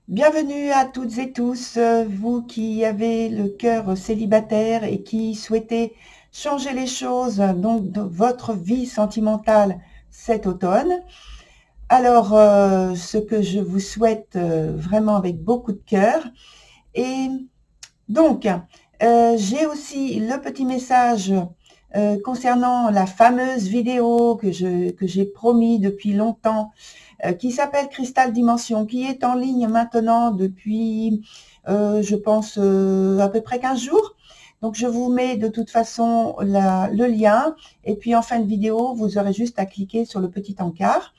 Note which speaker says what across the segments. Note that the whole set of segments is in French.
Speaker 1: Bienvenue à toutes et tous, vous qui avez le cœur célibataire et qui souhaitez changer les choses donc de votre vie sentimentale cet automne. Alors, ce que je vous souhaite vraiment avec beaucoup de cœur. Et donc, j'ai aussi le petit message concernant la fameuse vidéo que j'ai promis depuis longtemps, qui s'appelle Cristal Dimension, qui est en ligne maintenant depuis, je pense, à peu près 15 jours. Donc, je vous mets de toute façon le lien. Et puis, en fin de vidéo, vous aurez juste à cliquer sur le petit encart.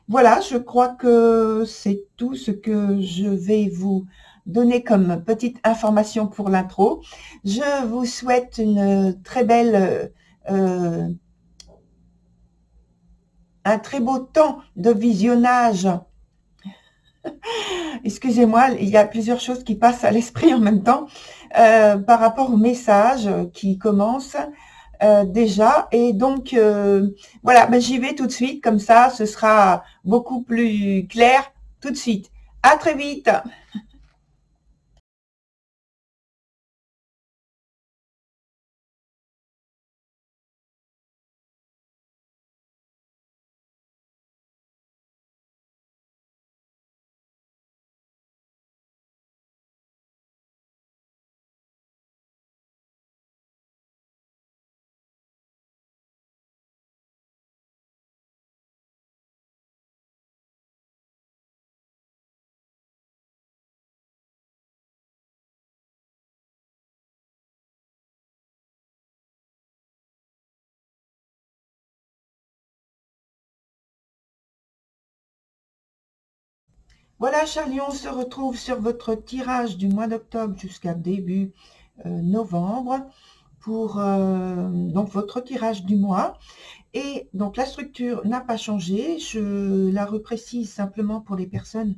Speaker 1: Voilà, je crois que c'est tout ce que je vais vous donner comme petite information pour l'intro. Je vous souhaite une très belle, un très beau temps de visionnage. Excusez-moi, il y a plusieurs choses qui passent à l'esprit en même temps par rapport au message qui commence déjà. Et donc, voilà, ben, j'y vais tout de suite, comme ça, ce sera beaucoup plus clair tout de suite. À très vite. Voilà, Charlie, on se retrouve sur votre tirage du mois d'octobre jusqu'à début novembre pour donc votre tirage du mois. Et donc la structure n'a pas changé, je la reprécise simplement pour les personnes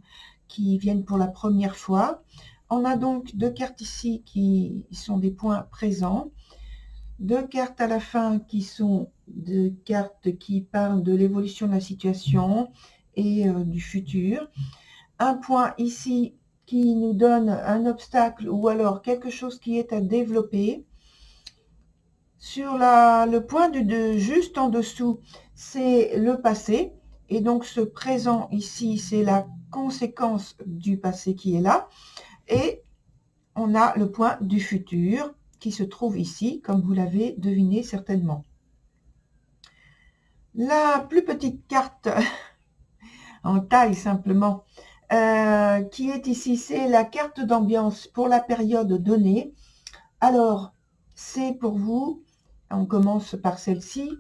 Speaker 1: qui viennent pour la première fois. On a donc deux cartes ici qui sont des points présents, deux cartes à la fin qui sont des cartes qui parlent de l'évolution de la situation et du futur. Un point ici qui nous donne un obstacle ou alors quelque chose qui est à développer. Sur le point juste en dessous, c'est le passé. Et donc ce présent ici, c'est la conséquence du passé qui est là. Et on a le point du futur qui se trouve ici, comme vous l'avez deviné certainement. La plus petite carte en taille simplement, qui est ici, c'est la carte d'ambiance pour la période donnée. Alors, c'est pour vous, on commence par celle-ci,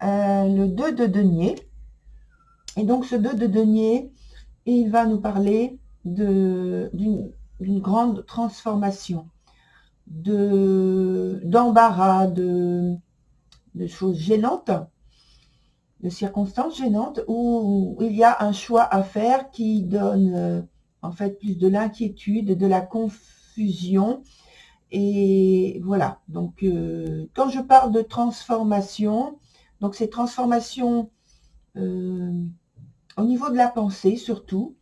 Speaker 1: le 2 de denier. Et donc, ce 2 de denier, il va nous parler d'une grande transformation, d'embarras, de choses gênantes, de circonstances gênantes, où il y a un choix à faire qui donne en fait plus de l'inquiétude, de la confusion. Et voilà, donc quand je parle de transformation, donc c'est transformation au niveau de la pensée surtout,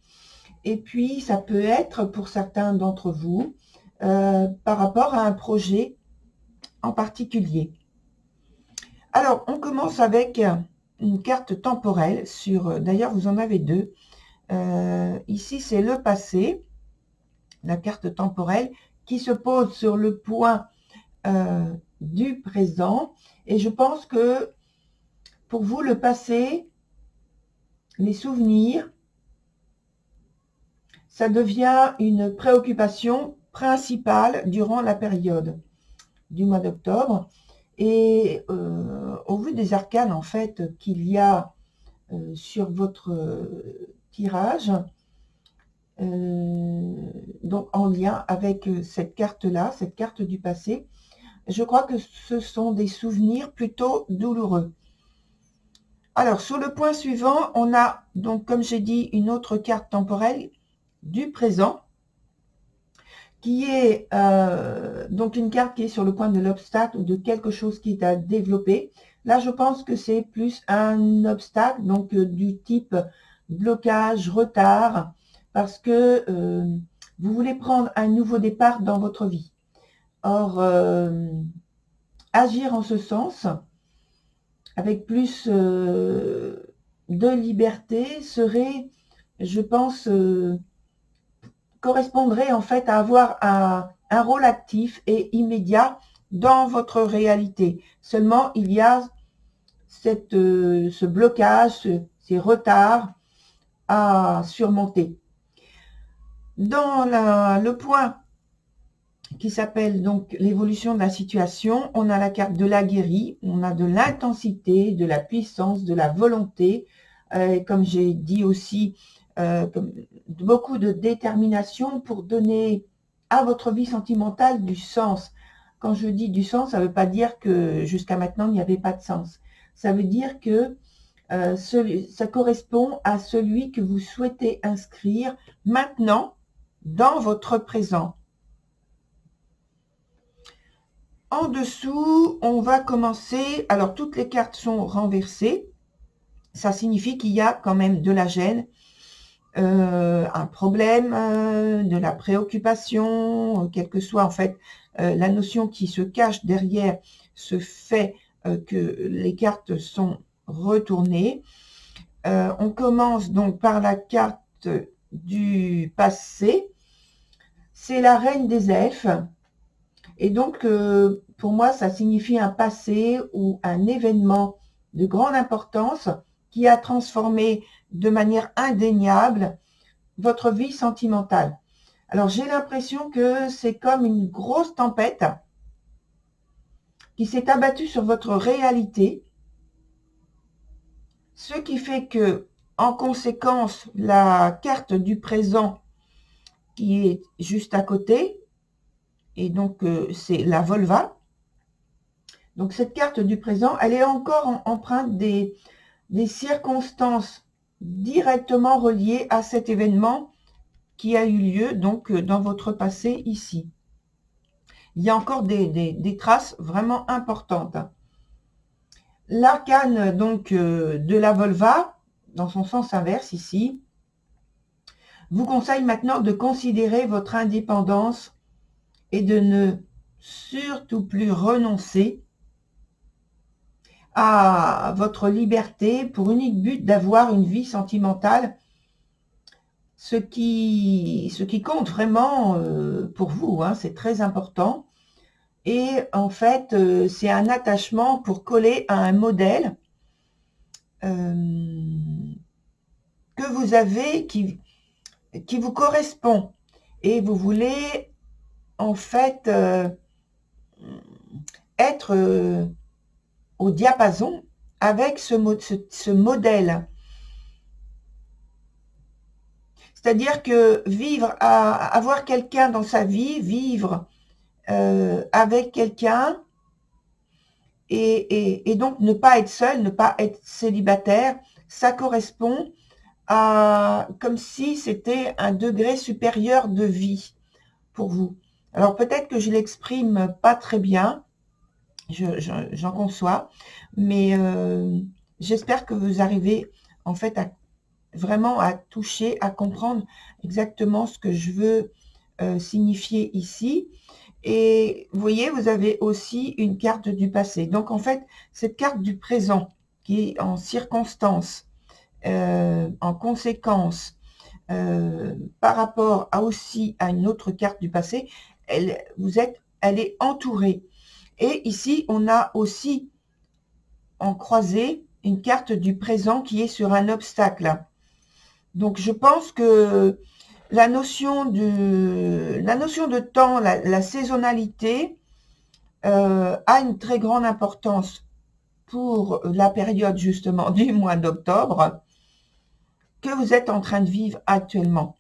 Speaker 1: et puis ça peut être pour certains d'entre vous par rapport à un projet en particulier. Alors, on commence avec une carte temporelle sur, d'ailleurs vous en avez deux. Ici c'est le passé, la carte temporelle qui se pose sur le point du présent. Et je pense que pour vous, le passé, les souvenirs, ça devient une préoccupation principale durant la période du mois d'octobre. Et au vu des arcanes, en fait, qu'il y a sur votre tirage, donc en lien avec cette carte-là, cette carte du passé, je crois que ce sont des souvenirs plutôt douloureux. Alors, sur le point suivant, on a, donc, comme j'ai dit, une autre carte temporelle du présent, qui est donc une carte qui est sur le point de l'obstacle ou de quelque chose qui est à développer. Là, je pense que c'est plus un obstacle, donc du type blocage, retard, parce que vous voulez prendre un nouveau départ dans votre vie. Or, agir en ce sens, avec plus de liberté, serait, je pense, correspondrait en fait à avoir un rôle actif et immédiat dans votre réalité. Seulement, il y a ce blocage, ces retards à surmonter. Dans le point qui s'appelle donc l'évolution de la situation, on a la carte de l'aguerri, on a de l'intensité, de la puissance, de la volonté, comme j'ai dit aussi, beaucoup de détermination pour donner à votre vie sentimentale du sens. Quand je dis du sens, ça ne veut pas dire que jusqu'à maintenant il n'y avait pas de sens. Ça veut dire que ça correspond à celui que vous souhaitez inscrire maintenant dans votre présent. En dessous, on va commencer. Alors, toutes les cartes sont renversées. Ça signifie qu'il y a quand même de la gêne, un problème, de la préoccupation, quelle que soit en fait la notion qui se cache derrière ce fait que les cartes sont retournées. On commence donc par la carte du passé. C'est la reine des elfes. Et donc, pour moi, ça signifie un passé ou un événement de grande importance qui a transformé de manière indéniable votre vie sentimentale. Alors, j'ai l'impression que c'est comme une grosse tempête qui s'est abattue sur votre réalité, ce qui fait que, en conséquence, la carte du présent qui est juste à côté, et donc c'est la Volva. Donc cette carte du présent, elle est encore empreinte des circonstances directement reliées à cet événement qui a eu lieu donc dans votre passé ici. Il y a encore des traces vraiment importantes. L'arcane donc de la Volva, dans son sens inverse ici, vous conseille maintenant de considérer votre indépendance et de ne surtout plus renoncer à votre liberté pour unique but d'avoir une vie sentimentale, ce qui compte vraiment pour vous, hein, c'est très important. Et en fait, c'est un attachement pour coller à un modèle que vous avez, qui vous correspond. Et vous voulez en fait être au diapason avec ce modèle. C'est-à-dire que avoir quelqu'un dans sa vie, vivre avec quelqu'un et donc ne pas être seul, ne pas être célibataire, ça correspond à comme si c'était un degré supérieur de vie pour vous. Alors peut-être que je l'exprime pas très bien, j'en conçois, mais j'espère que vous arrivez en fait vraiment à toucher, à comprendre exactement ce que je veux signifier ici. Et vous voyez, vous avez aussi une carte du passé. Donc en fait, cette carte du présent qui est en circonstance, en conséquence, par rapport aussi à une autre carte du passé, elle est entourée. Et ici, on a aussi en croisé une carte du présent qui est sur un obstacle. Donc, je pense que la notion de temps, la saisonnalité, a une très grande importance pour la période justement du mois d'octobre que vous êtes en train de vivre actuellement.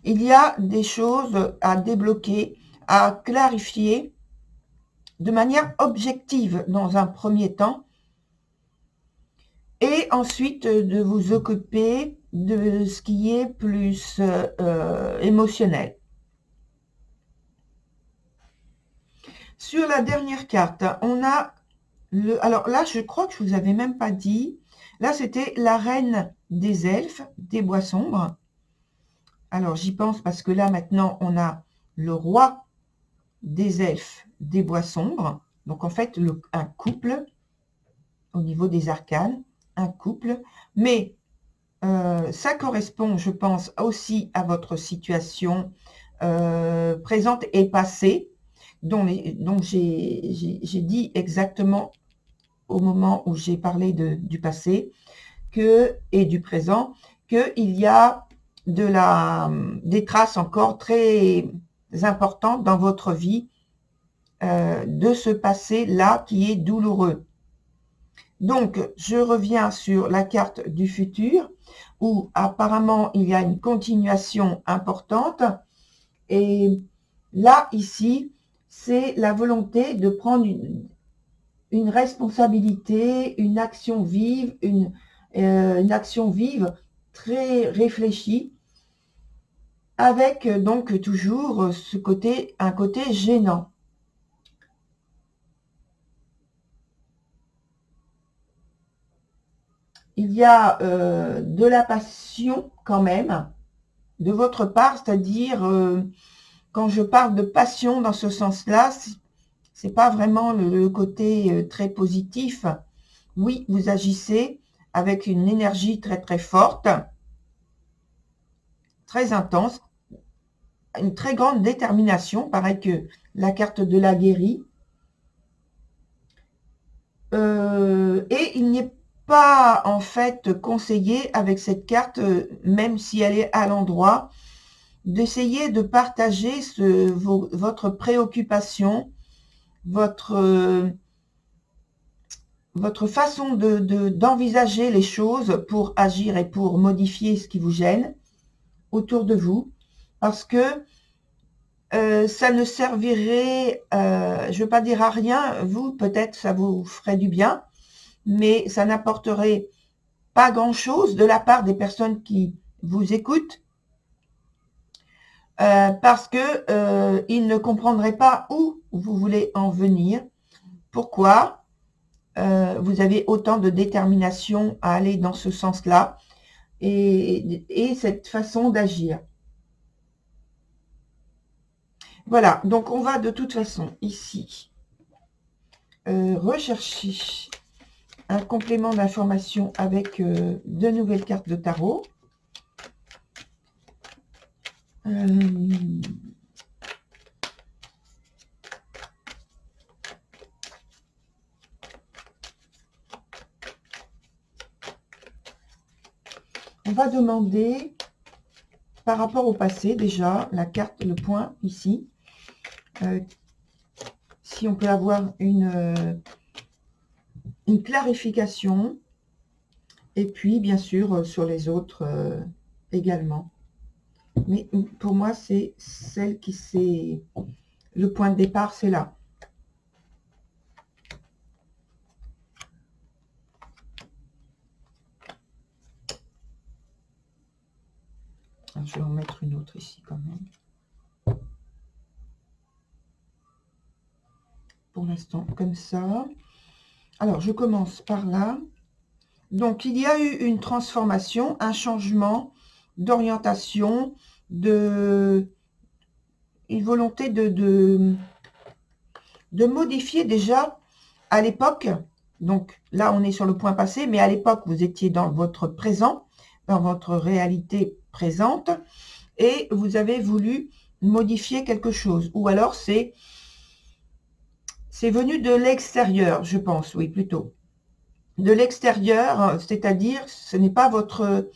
Speaker 1: Il y a des choses à débloquer, à clarifier de manière objective dans un premier temps, et ensuite de vous occuper de ce qui est plus émotionnel. Sur la dernière carte, on a alors là, je crois que je vous avais même pas dit, Là, c'était la reine des elfes, des bois sombres. Alors, j'y pense parce que là, maintenant, on a le roi des elfes, des bois sombres. Donc, en fait, un couple, au niveau des arcanes, un couple. Mais ça correspond, je pense, aussi à votre situation présente et passée, dont j'ai dit exactement au moment où j'ai parlé du passé et du présent, qu'il y a des traces encore très importantes dans votre vie de ce passé-là qui est douloureux. Donc, je reviens sur la carte du futur, où apparemment il y a une continuation importante. Et là, ici, c'est la volonté de prendre une responsabilité, une action vive, une action vive très réfléchie, avec donc toujours un côté gênant. Il y a de la passion quand même de votre part, c'est-à-dire quand je parle de passion dans ce sens-là, c'est pas vraiment le côté très positif. Oui, vous agissez avec une énergie très très forte, très intense, une très grande détermination, pareil que la carte de la guérie. Et il n'est pas en fait conseillé avec cette carte, même si elle est à l'endroit, d'essayer de partager votre préoccupation, votre façon d'envisager les choses pour agir et pour modifier ce qui vous gêne autour de vous, parce que ça ne servirait, je ne veux pas dire à rien, vous, peut-être ça vous ferait du bien, mais ça n'apporterait pas grand-chose de la part des personnes qui vous écoutent, parce que ils ne comprendraient pas où vous voulez en venir, pourquoi vous avez autant de détermination à aller dans ce sens-là, et cette façon d'agir. Voilà, donc on va de toute façon ici rechercher un complément d'information avec de nouvelles cartes de tarot. On va demander par rapport au passé déjà la carte, le point ici, si on peut avoir une clarification, et puis bien sûr sur les autres également. Mais pour moi, c'est celle qui c'est le point de départ, c'est là. Alors, je vais en mettre une autre ici quand même. Pour l'instant, comme ça. Alors, je commence par là. Donc, il y a eu une transformation, un changement d'orientation, une volonté de modifier déjà à l'époque. Donc, là, on est sur le point passé, mais à l'époque, vous étiez dans votre présent, dans votre réalité présente, et vous avez voulu modifier quelque chose. Ou alors, c'est venu de l'extérieur, je pense, oui, plutôt. De l'extérieur, c'est-à-dire, ce n'est pas votre...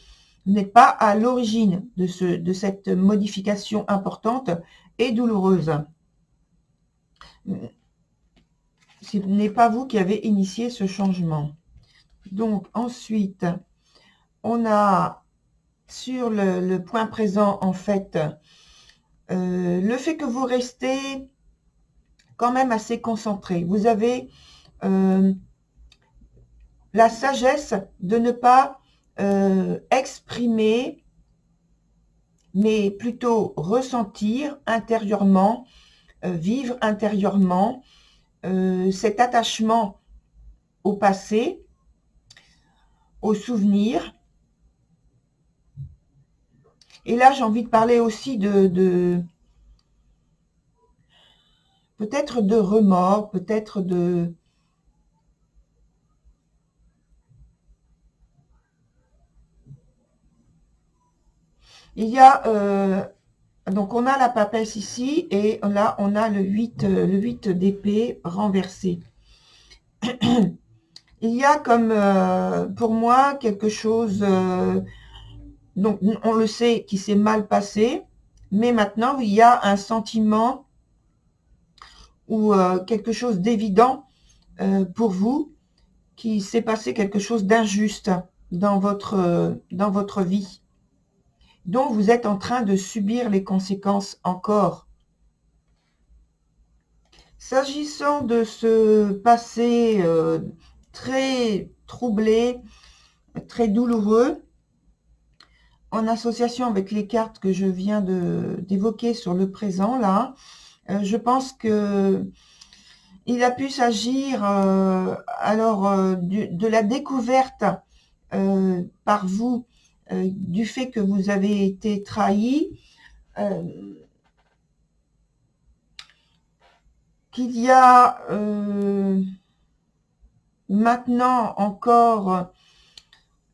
Speaker 1: Vous n'êtes pas à l'origine de cette modification importante et douloureuse. Ce n'est pas vous qui avez initié ce changement. Donc, ensuite, on a sur le point présent, en fait, le fait que vous restez quand même assez concentré. Vous avez la sagesse de ne pas exprimer, mais plutôt ressentir intérieurement, vivre intérieurement cet attachement au passé, aux souvenirs. Et là, j'ai envie de parler aussi de peut-être de remords, peut-être de... Il y a... donc, on a la papesse ici, et là, on a le 8 d'épée renversé. Il y a comme, pour moi, quelque chose... donc, on le sait, qui s'est mal passé, mais maintenant, il y a un sentiment ou quelque chose d'évident pour vous, qu'il s'est passé quelque chose d'injuste dans votre vie, dont vous êtes en train de subir les conséquences encore. S'agissant de ce passé très troublé, très douloureux, en association avec les cartes que je viens d'évoquer sur le présent, là, je pense que il a pu s'agir de la découverte par vous du fait que vous avez été trahi, qu'il y a maintenant encore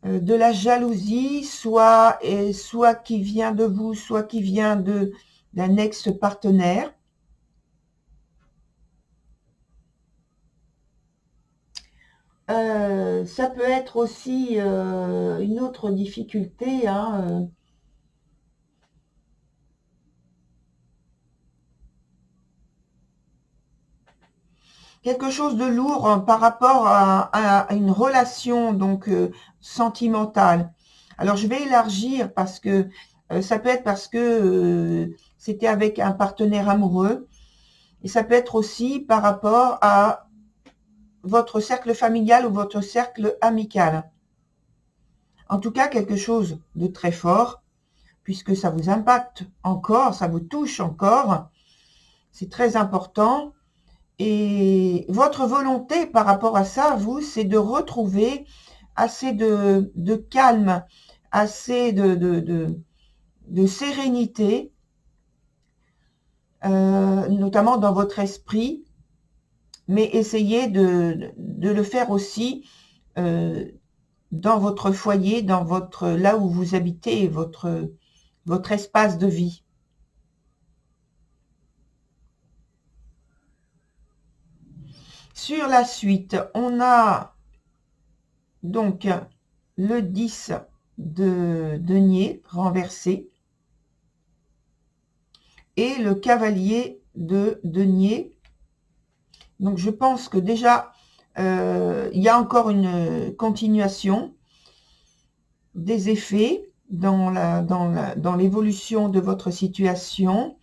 Speaker 1: de la jalousie, soit qui vient de vous, soit qui vient d'un ex-partenaire. Ça peut être aussi une autre difficulté, hein, quelque chose de lourd par rapport à une relation donc sentimentale. Alors je vais élargir parce que ça peut être parce que c'était avec un partenaire amoureux, et ça peut être aussi par rapport à votre cercle familial ou votre cercle amical. En tout cas, quelque chose de très fort, puisque ça vous impacte encore, ça vous touche encore. C'est très important. Et votre volonté par rapport à ça, vous, c'est de retrouver assez de calme, assez de sérénité, notamment dans votre esprit, mais essayez de le faire aussi dans votre foyer, dans là où vous habitez, votre espace de vie. Sur la suite, on a donc le 10 de denier renversé et le cavalier de denier. Donc je pense que déjà, il y a encore une continuation des effets dans l'évolution de votre situation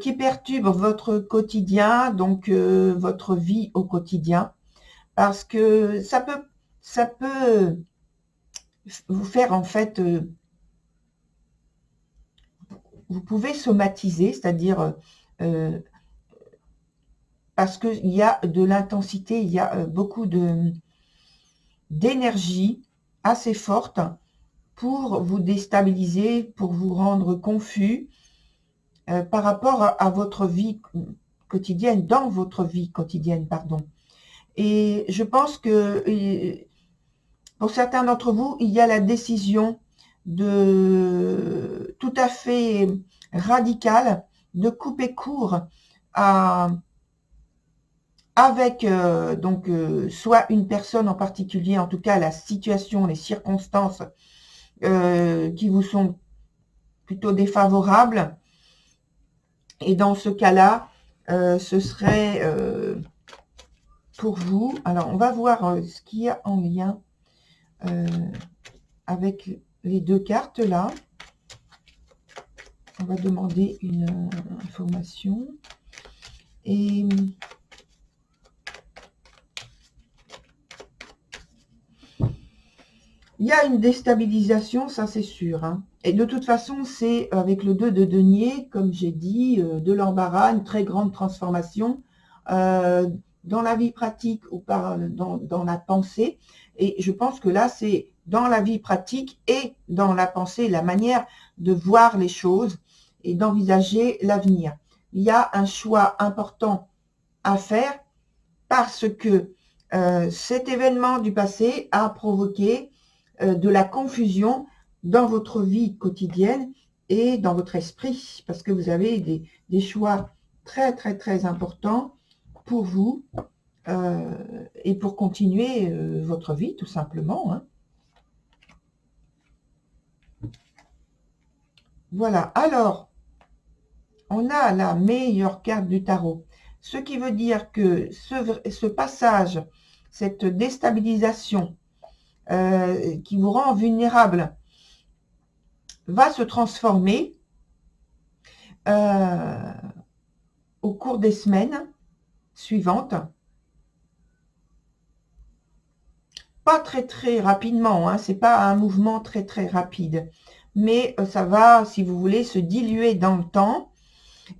Speaker 1: qui perturbe votre quotidien, donc votre vie au quotidien, parce que ça peut vous faire en fait, vous pouvez somatiser, c'est-à-dire parce qu'il y a de l'intensité, il y a beaucoup d'énergie assez forte pour vous déstabiliser, pour vous rendre confus par rapport à votre vie quotidienne, dans votre vie quotidienne, pardon. Et je pense que pour certains d'entre vous, il y a la décision tout à fait radicale de couper court avec soit une personne en particulier, en tout cas la situation, les circonstances qui vous sont plutôt défavorables. Et dans ce cas-là, ce serait pour vous. Alors, on va voir ce qu'il y a en lien avec les deux cartes là. On va demander une information. Et il y a une déstabilisation, ça c'est sûr. Hein. Et de toute façon, c'est avec le 2 de denier, comme j'ai dit, de l'embarras, une très grande transformation dans dans la vie pratique ou dans la pensée. Et je pense que là, c'est dans la vie pratique et dans la pensée, la manière de voir les choses et d'envisager l'avenir. Il y a un choix important à faire parce que cet événement du passé a provoqué de la confusion dans votre vie quotidienne et dans votre esprit, parce que vous avez des choix très, très, très importants pour vous et pour continuer votre vie, tout simplement. Hein. Voilà. Alors, on a la meilleure carte du tarot. Ce qui veut dire que ce passage, cette déstabilisation qui vous rend vulnérable, va se transformer au cours des semaines suivantes. Pas très très rapidement, hein, c'est pas un mouvement très très rapide, mais ça va, si vous voulez, se diluer dans le temps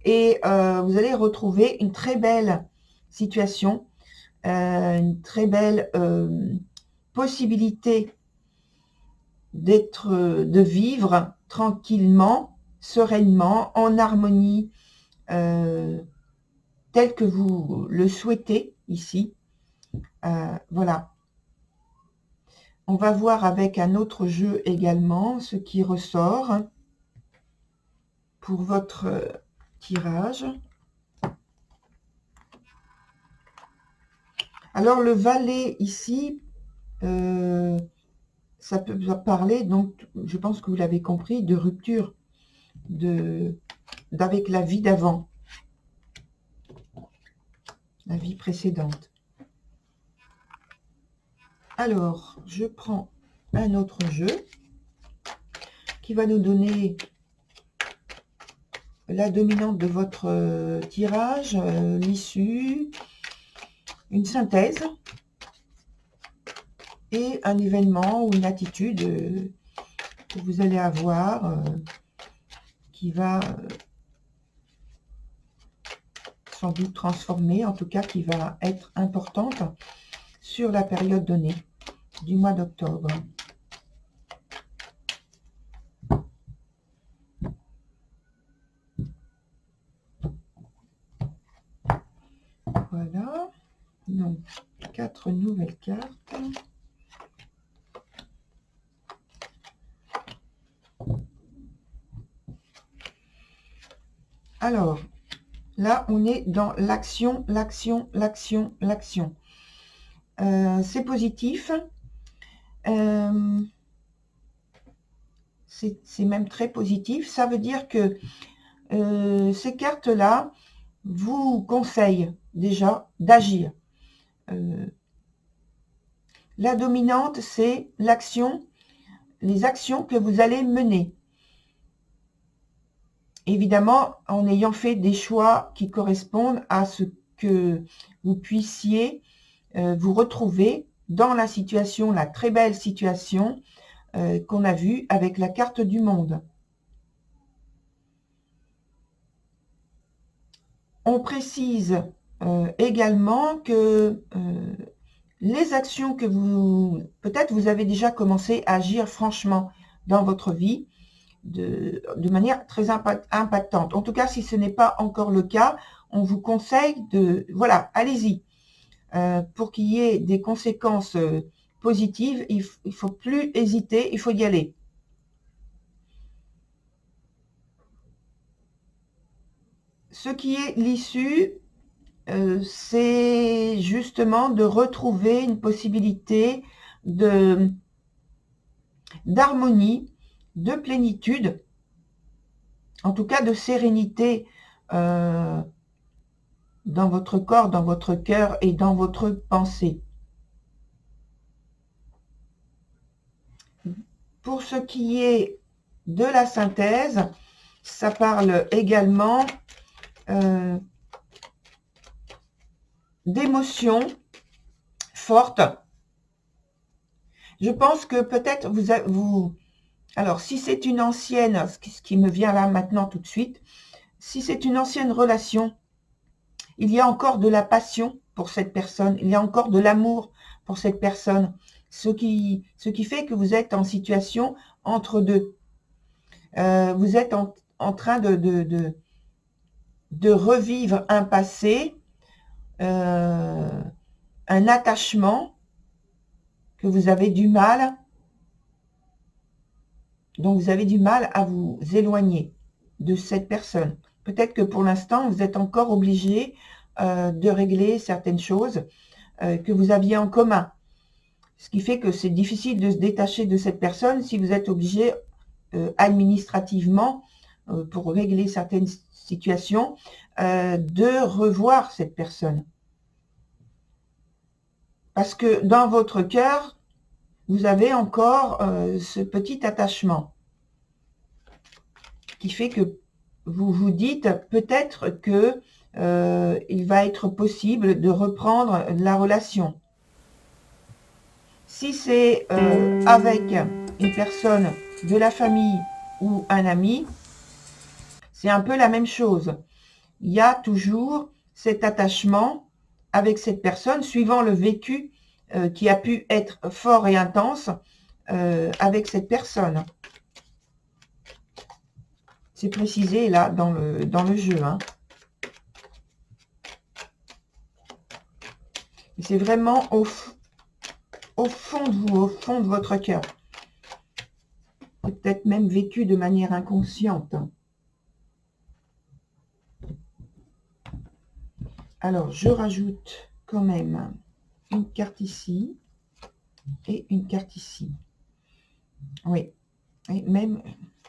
Speaker 1: et vous allez retrouver une très belle situation, une très belle possibilité de vivre tranquillement, sereinement, en harmonie, tel que vous le souhaitez ici. Voilà. On va voir avec un autre jeu également ce qui ressort pour votre tirage. Alors le valet ici, ça peut parler, donc je pense que vous l'avez compris, de rupture d'avec la vie d'avant, la vie précédente. Alors, je prends un autre jeu qui va nous donner la dominante de votre tirage, l'issue, une synthèse et un événement ou une attitude que vous allez avoir qui va sans doute transformer, en tout cas qui va être importante sur la période donnée du mois d'octobre. Voilà, donc 4 nouvelles cartes. Alors, là, on est dans l'action, l'action, l'action, l'action. C'est positif. C'est même très positif. Ça veut dire que ces cartes-là vous conseillent déjà d'agir. La dominante, c'est l'action, les actions que vous allez mener. Évidemment, en ayant fait des choix qui correspondent à ce que vous puissiez vous retrouver dans la situation, la très belle situation qu'on a vue avec la carte du monde. On précise également que les actions que peut-être vous avez déjà commencé à agir franchement dans votre vie, de manière très impactante. En tout cas, si ce n'est pas encore le cas, on vous conseille de, voilà, allez-y. Pour qu'il y ait des conséquences positives, il ne faut plus hésiter, il faut y aller. Ce qui est l'issue, c'est justement de retrouver une possibilité d'harmonie, de plénitude, en tout cas de sérénité dans votre corps, dans votre cœur et dans votre pensée. Pour ce qui est de la synthèse, ça parle également d'émotions fortes. Je pense que peut-être vous... Alors, si c'est une ancienne, ce qui me vient là maintenant tout de suite, si c'est une ancienne relation, il y a encore de la passion pour cette personne. Il y a encore de l'amour pour cette personne. Ce qui fait que vous êtes en situation entre deux. Vous êtes en train de revivre un passé, un attachement que vous avez du mal, dont vous avez du mal à vous éloigner de cette personne. Peut-être que pour l'instant, vous êtes encore obligé de régler certaines choses que vous aviez en commun. Ce qui fait que c'est difficile de se détacher de cette personne si vous êtes obligé administrativement, pour régler certaines situations, de revoir cette personne. Parce que dans votre cœur, vous avez encore ce petit attachement qui fait que vous vous dites peut-être que il va être possible de reprendre la relation. Si c'est avec une personne de la famille ou un ami, c'est un peu la même chose. Il y a toujours cet attachement avec cette personne, suivant le vécu qui a pu être fort et intense avec cette personne. C'est précisé là dans le jeu. Hein. C'est vraiment au fond de vous, au fond de votre cœur. C'est peut-être même vécu de manière inconsciente. Alors, je rajoute quand même une carte ici et une carte ici. Oui, et même,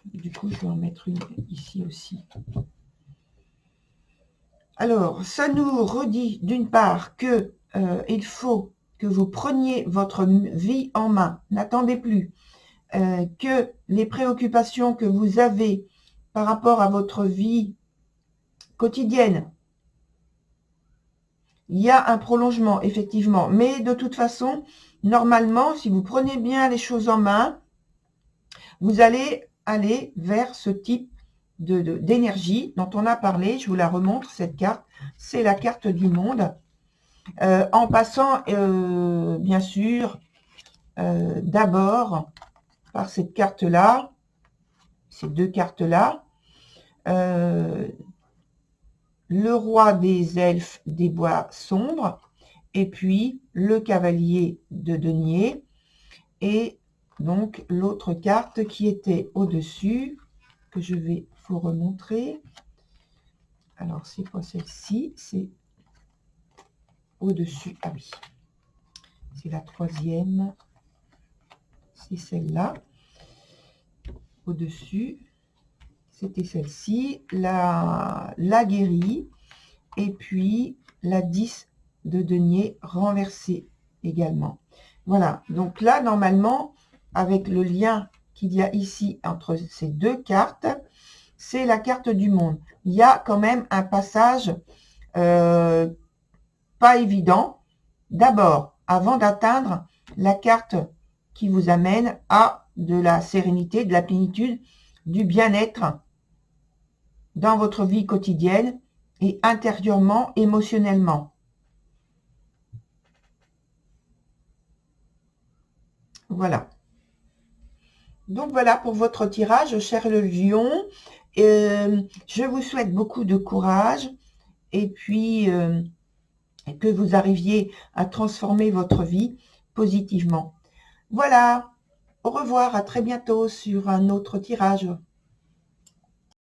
Speaker 1: du coup, je vais en mettre une ici aussi. Alors, ça nous redit d'une part que il faut que vous preniez votre vie en main. N'attendez plus que les préoccupations que vous avez par rapport à votre vie quotidienne. Il y a un prolongement, effectivement. Mais de toute façon, normalement, si vous prenez bien les choses en main, vous allez aller vers ce type d'énergie dont on a parlé. Je vous la remontre, cette carte. C'est la carte du monde. En passant, bien sûr, d'abord par cette carte-là, ces deux cartes-là, le roi des elfes des bois sombres, et puis le cavalier de denier, et donc l'autre carte qui était au-dessus, que je vais vous remontrer. Alors, c'est quoi celle-ci? C'est au-dessus. Ah oui, c'est la troisième. C'est celle-là. Au-dessus, c'était celle-ci, la guérie, et puis la 10 de denier renversée également. Voilà, donc là, normalement, avec le lien qu'il y a ici entre ces deux cartes, c'est la carte du monde. Il y a quand même un passage pas évident. D'abord, avant d'atteindre la carte qui vous amène à de la sérénité, de la plénitude, du bien-être dans votre vie quotidienne et intérieurement, émotionnellement. Voilà. Donc voilà pour votre tirage, cher le lion. Je vous souhaite beaucoup de courage et puis que vous arriviez à transformer votre vie positivement. Voilà. Au revoir, à très bientôt sur un autre tirage.